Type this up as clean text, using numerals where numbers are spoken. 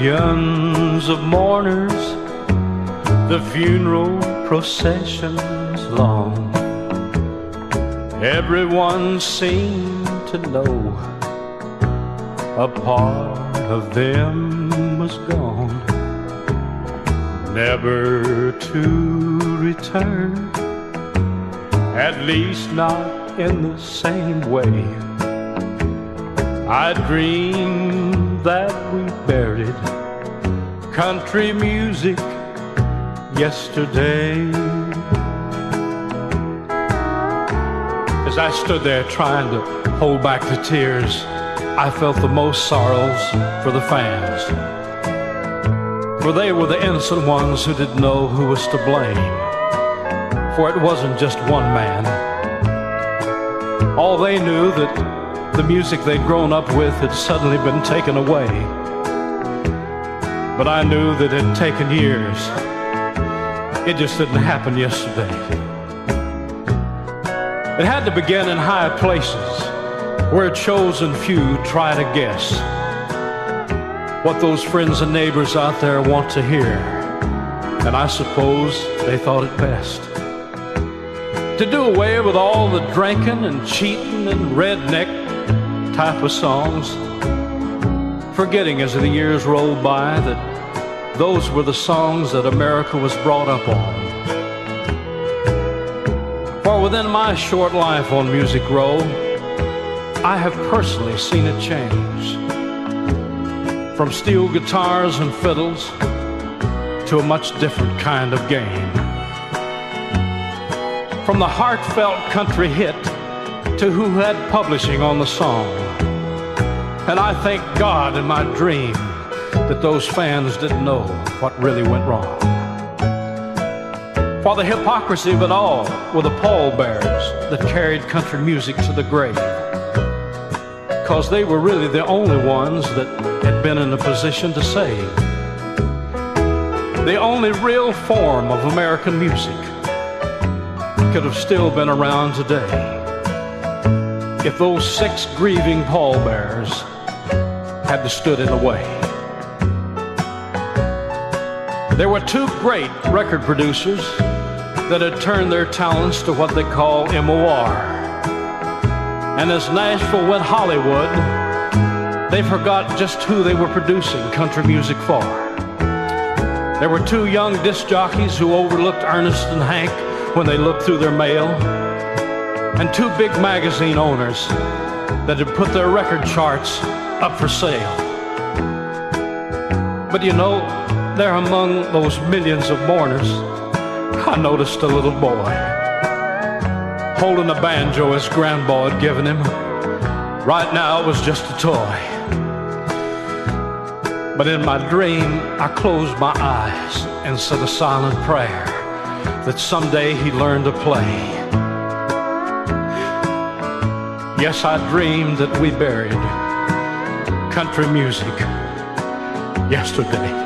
Millions of mourners, the funeral processions long. Everyone seemed to know a part of them was gone, never to return, at least not in the same way. I dreamed that we buried country music yesterday. As I stood there trying to hold back the tears, I felt the most sorrows for the fans, for they were the innocent ones who didn't know who was to blame. For it wasn't just one man. All they knew that the music they'd grown up with had suddenly been taken away. But I knew that it had taken years. It just didn't happen yesterday. It had to begin in high places, where a chosen few try to guess what those friends and neighbors out there want to hear. And I suppose they thought it best to do away with all the drinking and cheating and redneck type of songs, forgetting as the years rolled by that those were the songs that America was brought up on. For within my short life on Music Row, I have personally seen it change. From steel guitars and fiddles to a much different kind of game. From the heartfelt country hit to who had publishing on the song. And I thank God in my dream that those fans didn't know what really went wrong. For the hypocrisy of it all were the pallbearers that carried country music to the grave, because they were really the only ones that had been in a position to save. The only real form of American music could have still been around today if those 6 grieving pallbearers hadn't stood in the way. There were 2 great record producers that had turned their talents to what they call MOR. And as Nashville went Hollywood, they forgot just who they were producing country music for. There were 2 young disc jockeys who overlooked Ernest and Hank when they looked through their mail, and 2 big magazine owners that had put their record charts up for sale. But you know, there among those millions of mourners, I noticed a little boy holding a banjo his grandpa had given him. Right now it was just a toy. But in my dream, I closed my eyes and said a silent prayer that someday he'd learn to play. Yes, I dreamed that we buried country music yesterday.